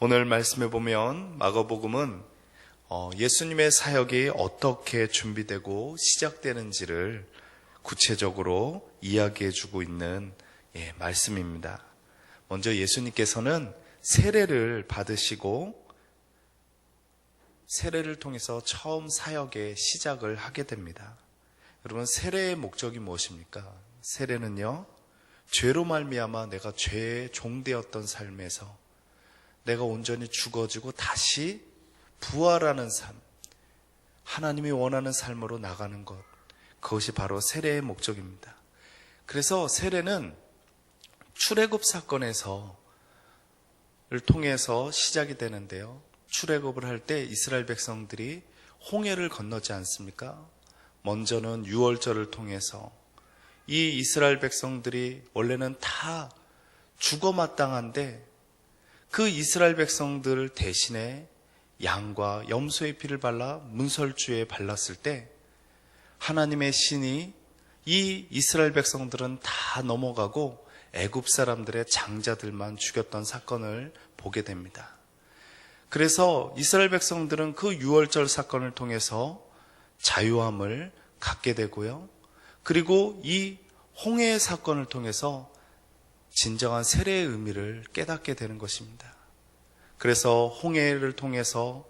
오늘 말씀해 보면 마가복음은 예수님의 사역이 어떻게 준비되고 시작되는지를 구체적으로 이야기해 주고 있는 말씀입니다. 먼저 예수님께서는 세례를 받으시고 세례를 통해서 처음 사역의 시작을 하게 됩니다. 여러분, 세례의 목적이 무엇입니까? 세례는요, 죄로 말미암아 내가 죄의 종되었던 삶에서 내가 온전히 죽어지고 다시 부활하는 삶, 하나님이 원하는 삶으로 나가는 것, 그것이 바로 세례의 목적입니다. 그래서 세례는 출애굽 사건에서를 통해서 시작이 되는데요, 출애굽을 할 때 이스라엘 백성들이 홍해를 건너지 않습니까? 먼저는 유월절을 통해서 이 이스라엘 백성들이 원래는 다 죽어 마땅한데 그 이스라엘 백성들 대신에 양과 염소의 피를 발라 문설주에 발랐을 때 하나님의 신이 이 이스라엘 백성들은 다 넘어가고 애굽 사람들의 장자들만 죽였던 사건을 보게 됩니다. 그래서 이스라엘 백성들은 그 유월절 사건을 통해서 자유함을 갖게 되고요. 그리고 이 홍해의 사건을 통해서 진정한 세례의 의미를 깨닫게 되는 것입니다. 그래서 홍해를 통해서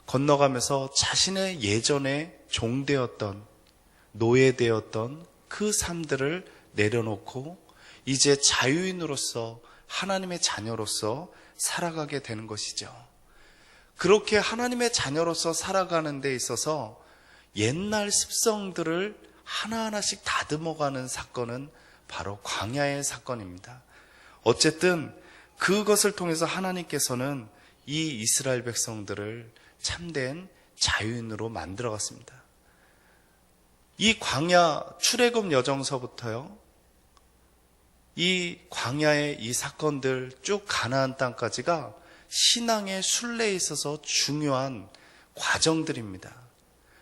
건너가면서 자신의 예전에 종되었던, 노예되었던 그 삶들을 내려놓고 이제 자유인으로서 하나님의 자녀로서 살아가게 되는 것이죠. 그렇게 하나님의 자녀로서 살아가는 데 있어서 옛날 습성들을 하나하나씩 다듬어가는 사건은 바로 광야의 사건입니다. 어쨌든 그것을 통해서 하나님께서는 이 이스라엘 백성들을 참된 자유인으로 만들어갔습니다. 이 광야 출애굽 여정서부터요, 이 광야의 이 사건들 쭉 가나안 땅까지가 신앙의 순례에 있어서 중요한 과정들입니다.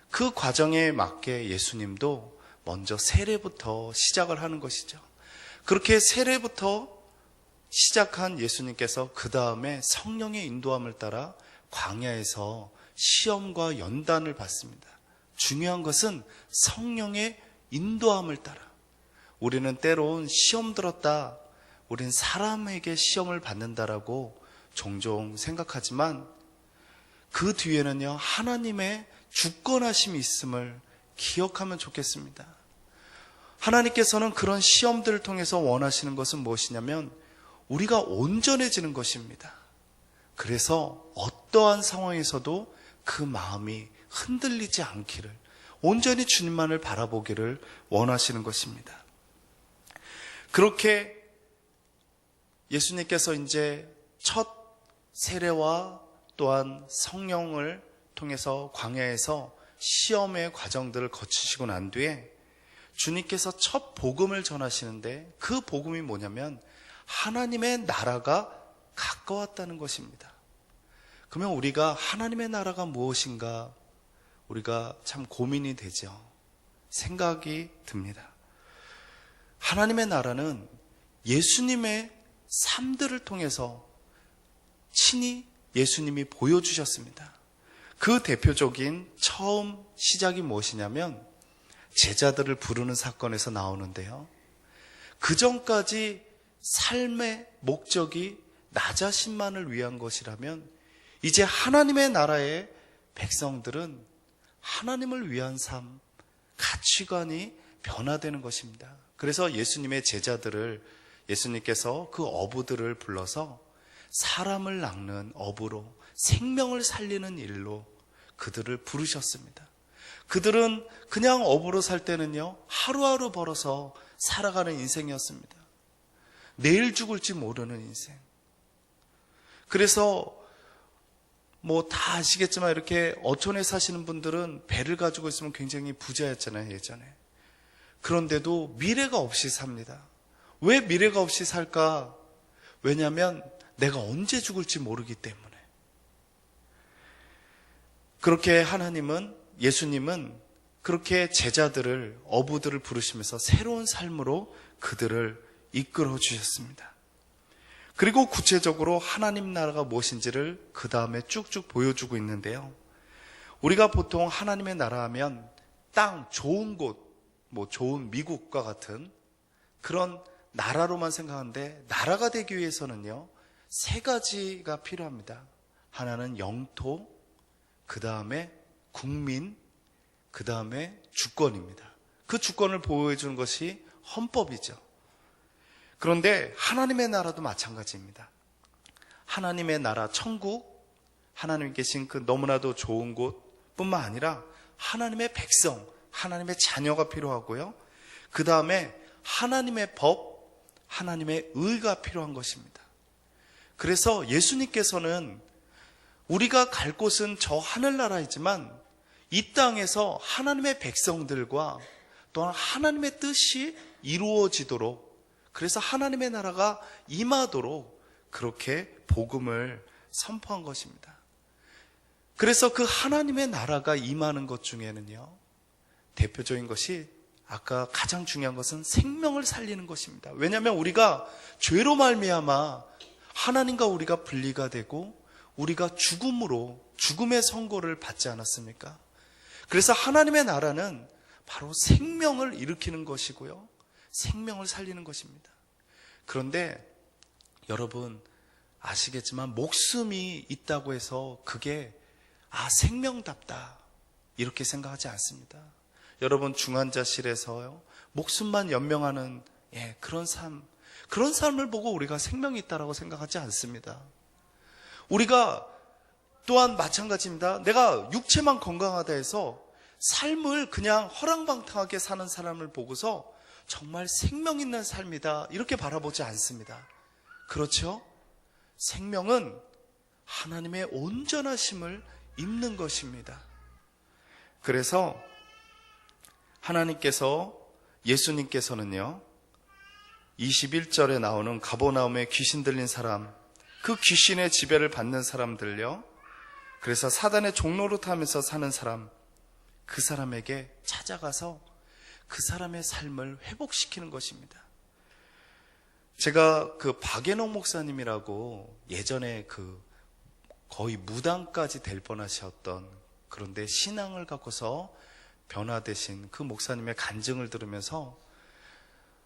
그 과정에 맞게 예수님도 먼저 세례부터 시작을 하는 것이죠. 그렇게 세례부터 시작한 예수님께서 그 다음에 성령의 인도함을 따라 광야에서 시험과 연단을 받습니다. 중요한 것은 성령의 인도함을 따라. 우리는 때론 시험 들었다, 우린 사람에게 시험을 받는다라고 종종 생각하지만 그 뒤에는요, 하나님의 주권하심이 있음을 기억하면 좋겠습니다. 하나님께서는 그런 시험들을 통해서 원하시는 것은 무엇이냐면 우리가 온전해지는 것입니다. 그래서 어떠한 상황에서도 그 마음이 흔들리지 않기를, 온전히 주님만을 바라보기를 원하시는 것입니다. 그렇게 예수님께서 이제 첫 세례와 또한 성령을 통해서 광야에서 시험의 과정들을 거치시고 난 뒤에 주님께서 첫 복음을 전하시는데 그 복음이 뭐냐면 하나님의 나라가 가까웠다는 것입니다. 그러면 우리가 하나님의 나라가 무엇인가 우리가 참 고민이 되죠. 생각이 듭니다. 하나님의 나라는 예수님의 삶들을 통해서 친히 예수님이 보여주셨습니다. 그 대표적인 처음 시작이 무엇이냐면 제자들을 부르는 사건에서 나오는데요, 그 전까지 삶의 목적이 나 자신만을 위한 것이라면 이제 하나님의 나라의 백성들은 하나님을 위한 삶, 가치관이 변화되는 것입니다. 그래서 예수님의 제자들을, 예수님께서 그 어부들을 불러서 사람을 낚는 어부로, 생명을 살리는 일로 그들을 부르셨습니다. 그들은 그냥 어부로 살 때는요, 하루하루 벌어서 살아가는 인생이었습니다. 내일 죽을지 모르는 인생. 그래서 다 아시겠지만 이렇게 어촌에 사시는 분들은 배를 가지고 있으면 굉장히 부자였잖아요, 예전에. 그런데도 미래가 없이 삽니다. 왜 미래가 없이 살까? 왜냐하면 내가 언제 죽을지 모르기 때문에. 그렇게 예수님은 그렇게 제자들을, 어부들을 부르시면서 새로운 삶으로 그들을 이끌어 주셨습니다. 그리고 구체적으로 하나님 나라가 무엇인지를 그 다음에 쭉쭉 보여주고 있는데요. 우리가 보통 하나님의 나라 하면 땅, 좋은 곳, 좋은 미국과 같은 그런 나라로만 생각하는데, 나라가 되기 위해서는요, 세 가지가 필요합니다. 하나는 영토, 그 다음에 국민, 그 다음에 주권입니다. 그 주권을 보호해주는 것이 헌법이죠. 그런데 하나님의 나라도 마찬가지입니다. 하나님의 나라, 천국, 하나님 계신 그 너무나도 좋은 곳뿐만 아니라 하나님의 백성, 하나님의 자녀가 필요하고요. 그 다음에 하나님의 법, 하나님의 의가 필요한 것입니다. 그래서 예수님께서는 우리가 갈 곳은 저 하늘나라이지만 이 땅에서 하나님의 백성들과 또한 하나님의 뜻이 이루어지도록, 그래서 하나님의 나라가 임하도록 그렇게 복음을 선포한 것입니다. 그래서 그 하나님의 나라가 임하는 것 중에는요, 대표적인 것이, 아까 가장 중요한 것은 생명을 살리는 것입니다. 왜냐하면 우리가 죄로 말미암아 하나님과 우리가 분리가 되고 우리가 죽음의 선고를 받지 않았습니까? 그래서 하나님의 나라는 바로 생명을 일으키는 것이고요, 생명을 살리는 것입니다. 그런데 여러분 아시겠지만 목숨이 있다고 해서 그게 생명답다 이렇게 생각하지 않습니다. 여러분 중환자실에서요, 목숨만 연명하는 그런 삶을 보고 우리가 생명이 있다라고 생각하지 않습니다. 우리가 또한 마찬가지입니다. 내가 육체만 건강하다 해서 삶을 그냥 허랑방탕하게 사는 사람을 보고서 정말 생명 있는 삶이다 이렇게 바라보지 않습니다. 그렇죠? 생명은 하나님의 온전하심을 입는 것입니다. 그래서 예수님께서는요, 21절에 나오는 가버나움에 귀신 들린 사람, 그 귀신의 지배를 받는 사람들요, 그래서 사단의 종로로 타면서 사는 사람, 그 사람에게 찾아가서 그 사람의 삶을 회복시키는 것입니다. 제가 그 박예농 목사님이라고 예전에 거의 무당까지 될 뻔하셨던, 그런데 신앙을 갖고서 변화되신 그 목사님의 간증을 들으면서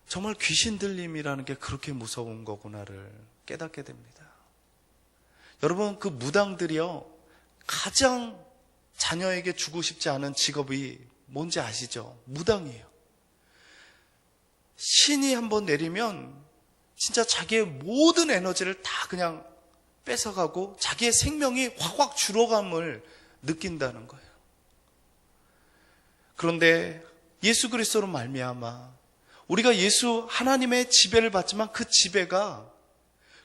정말 귀신 들림이라는 게 그렇게 무서운 거구나를 깨닫게 됩니다. 여러분, 그 무당들이요, 가장 자녀에게 주고 싶지 않은 직업이 뭔지 아시죠? 무당이에요. 신이 한번 내리면 진짜 자기의 모든 에너지를 다 그냥 뺏어가고 자기의 생명이 확확 줄어감을 느낀다는 거예요. 그런데 예수 그리스도로 말미암아 우리가 하나님의 지배를 받지만 그 지배가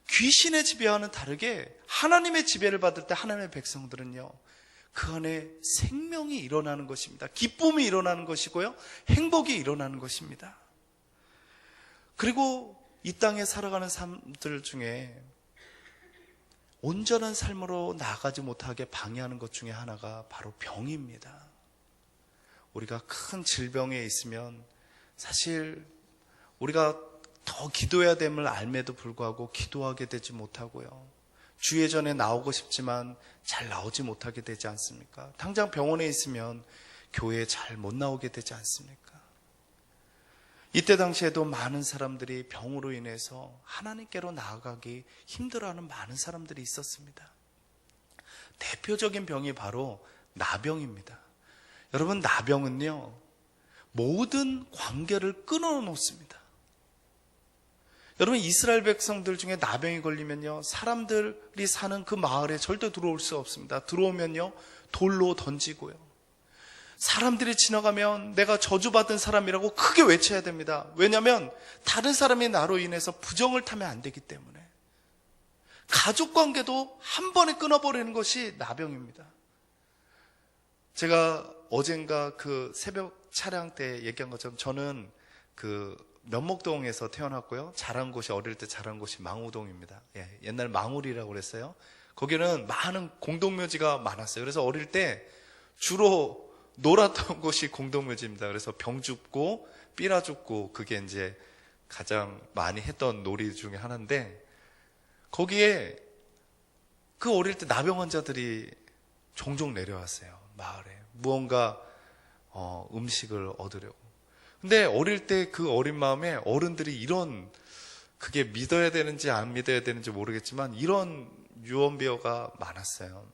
귀신의 지배와는 다르게 하나님의 지배를 받을 때 하나님의 백성들은요, 그 안에 생명이 일어나는 것입니다. 기쁨이 일어나는 것이고요, 행복이 일어나는 것입니다. 그리고 이 땅에 살아가는 사람들 중에 온전한 삶으로 나아가지 못하게 방해하는 것 중에 하나가 바로 병입니다. 우리가 큰 질병에 있으면 사실 우리가 더 기도해야 됨을 알매도 불구하고 기도하게 되지 못하고요, 주의 전에 나오고 싶지만 잘 나오지 못하게 되지 않습니까? 당장 병원에 있으면 교회에 잘 못 나오게 되지 않습니까? 이때 당시에도 많은 사람들이 병으로 인해서 하나님께로 나아가기 힘들어하는 많은 사람들이 있었습니다. 대표적인 병이 바로 나병입니다. 여러분, 나병은요, 모든 관계를 끊어놓습니다. 여러분, 이스라엘 백성들 중에 나병이 걸리면요, 사람들이 사는 그 마을에 절대 들어올 수 없습니다. 들어오면요, 돌로 던지고요, 사람들이 지나가면 내가 저주받은 사람이라고 크게 외쳐야 됩니다. 왜냐하면 다른 사람이 나로 인해서 부정을 타면 안 되기 때문에. 가족관계도 한 번에 끊어버리는 것이 나병입니다. 제가 어젠가 그 새벽 차량 때 얘기한 것처럼 저는 그 면목동에서 태어났고요, 자란 곳이, 어릴 때 자란 곳이 망우동입니다. 옛날 망울이라고 그랬어요. 거기는 많은 공동묘지가 많았어요. 그래서 어릴 때 주로 놀았던 곳이 공동묘지입니다. 그래서 병 줍고 삐라 줍고, 그게 이제 가장 많이 했던 놀이 중에 하나인데, 거기에 그 어릴 때 나병 환자들이 종종 내려왔어요. 마을에 무언가 음식을 얻으려고. 근데 어릴 때 그 어린 마음에 어른들이 이런, 그게 믿어야 되는지 안 믿어야 되는지 모르겠지만 이런 유언비어가 많았어요.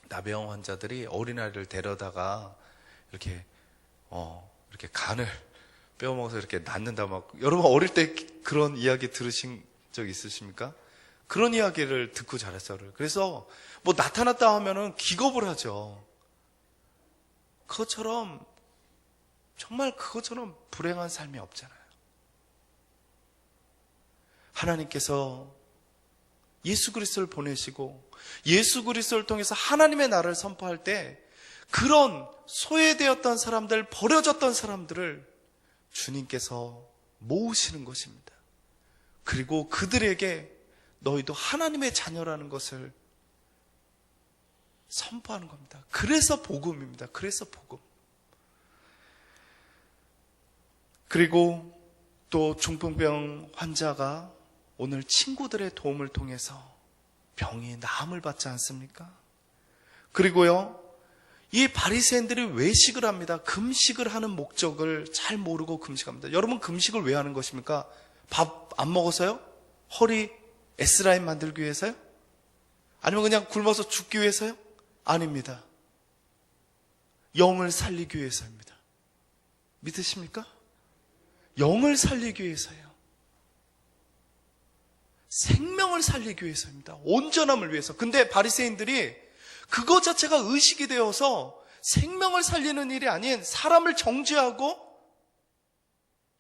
나병 환자들이 어린아이를 데려다가 이렇게 간을 빼어먹어서 이렇게 낳는다, 막. 여러분 어릴 때 그런 이야기 들으신 적 있으십니까? 그런 이야기를 듣고 자랐어요. 그래서 뭐 나타났다 하면은 기겁을 하죠. 그것처럼, 정말 그것처럼 불행한 삶이 없잖아요. 하나님께서 예수 그리스도를 보내시고 예수 그리스도를 통해서 하나님의 나라를 선포할 때 그런 소외되었던 사람들, 버려졌던 사람들을 주님께서 모으시는 것입니다. 그리고 그들에게 너희도 하나님의 자녀라는 것을 선포하는 겁니다. 그래서 복음입니다. 그래서 복음. 그리고 또 중풍병 환자가 오늘 친구들의 도움을 통해서 병이 나음을 받지 않습니까? 그리고요, 이 바리새인들이 외식을 합니다. 금식을 하는 목적을 잘 모르고 금식합니다. 여러분, 금식을 왜 하는 것입니까? 밥 안 먹어서요? 허리 S라인 만들기 위해서요? 아니면 그냥 굶어서 죽기 위해서요? 아닙니다. 영을 살리기 위해서입니다. 믿으십니까? 영을 살리기 위해서요. 생명을 살리기 위해서입니다. 온전함을 위해서. 근데 바리새인들이 그것 자체가 의식이 되어서 생명을 살리는 일이 아닌 사람을 정죄하고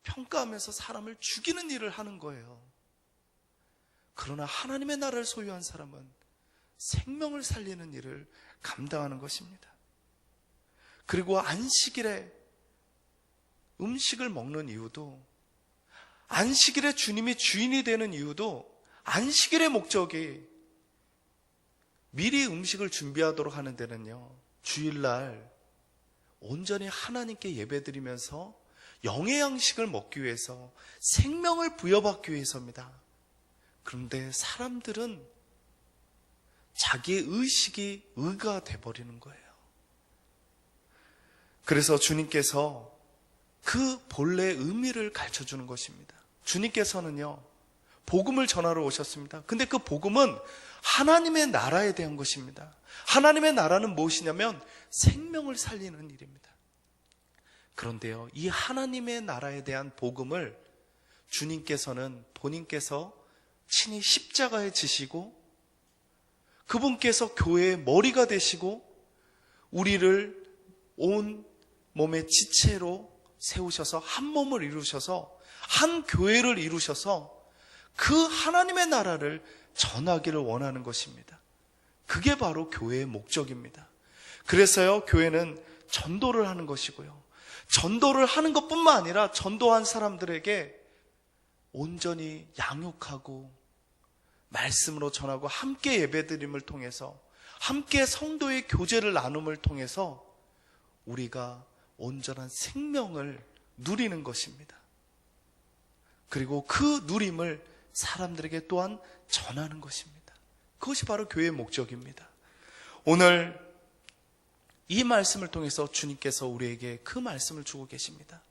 평가하면서 사람을 죽이는 일을 하는 거예요. 그러나 하나님의 나라를 소유한 사람은 생명을 살리는 일을 감당하는 것입니다. 그리고 안식일에 음식을 먹는 이유도, 안식일에 주님이 주인이 되는 이유도, 안식일의 목적이 미리 음식을 준비하도록 하는 데는요, 주일날 온전히 하나님께 예배드리면서 영의 양식을 먹기 위해서, 생명을 부여받기 위해서입니다. 그런데 사람들은 자기의 의식이 의가 돼버리는 거예요. 그래서 주님께서 그 본래의 의미를 가르쳐주는 것입니다. 주님께서는요, 복음을 전하러 오셨습니다. 근데 그 복음은 하나님의 나라에 대한 것입니다. 하나님의 나라는 무엇이냐면 생명을 살리는 일입니다. 그런데요, 이 하나님의 나라에 대한 복음을 주님께서는 본인께서 친히 십자가에 지시고 그분께서 교회의 머리가 되시고 우리를 온 몸의 지체로 세우셔서 한 몸을 이루셔서 한 교회를 이루셔서 그 하나님의 나라를 전하기를 원하는 것입니다. 그게 바로 교회의 목적입니다. 그래서요, 교회는 전도를 하는 것이고요, 전도를 하는 것뿐만 아니라 전도한 사람들에게 온전히 양육하고 말씀으로 전하고 함께 예배드림을 통해서, 함께 성도의 교제를 나눔을 통해서 우리가 온전한 생명을 누리는 것입니다. 그리고 그 누림을 사람들에게 또한 전하는 것입니다. 그것이 바로 교회의 목적입니다. 오늘 이 말씀을 통해서 주님께서 우리에게 그 말씀을 주고 계십니다.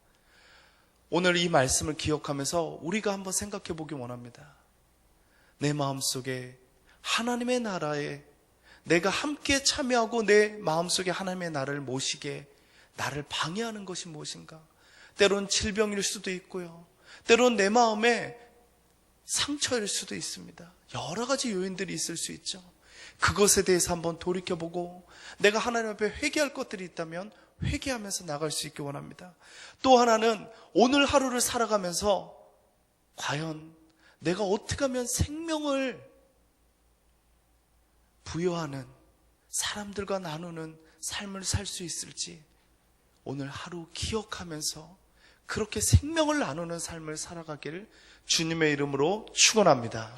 오늘 이 말씀을 기억하면서 우리가 한번 생각해 보기 원합니다. 내 마음속에 하나님의 나라에 내가 함께 참여하고 내 마음속에 하나님의 나라를 모시게 나를 방해하는 것이 무엇인가? 때론 질병일 수도 있고요, 때론 내 마음에 상처일 수도 있습니다. 여러 가지 요인들이 있을 수 있죠. 그것에 대해서 한번 돌이켜보고 내가 하나님 앞에 회개할 것들이 있다면 회개하면서 나갈 수 있기 원합니다. 또 하나는 오늘 하루를 살아가면서 과연 내가 어떻게 하면 생명을 부여하는, 사람들과 나누는 삶을 살 수 있을지 오늘 하루 기억하면서 그렇게 생명을 나누는 삶을 살아가기를 주님의 이름으로 축원합니다.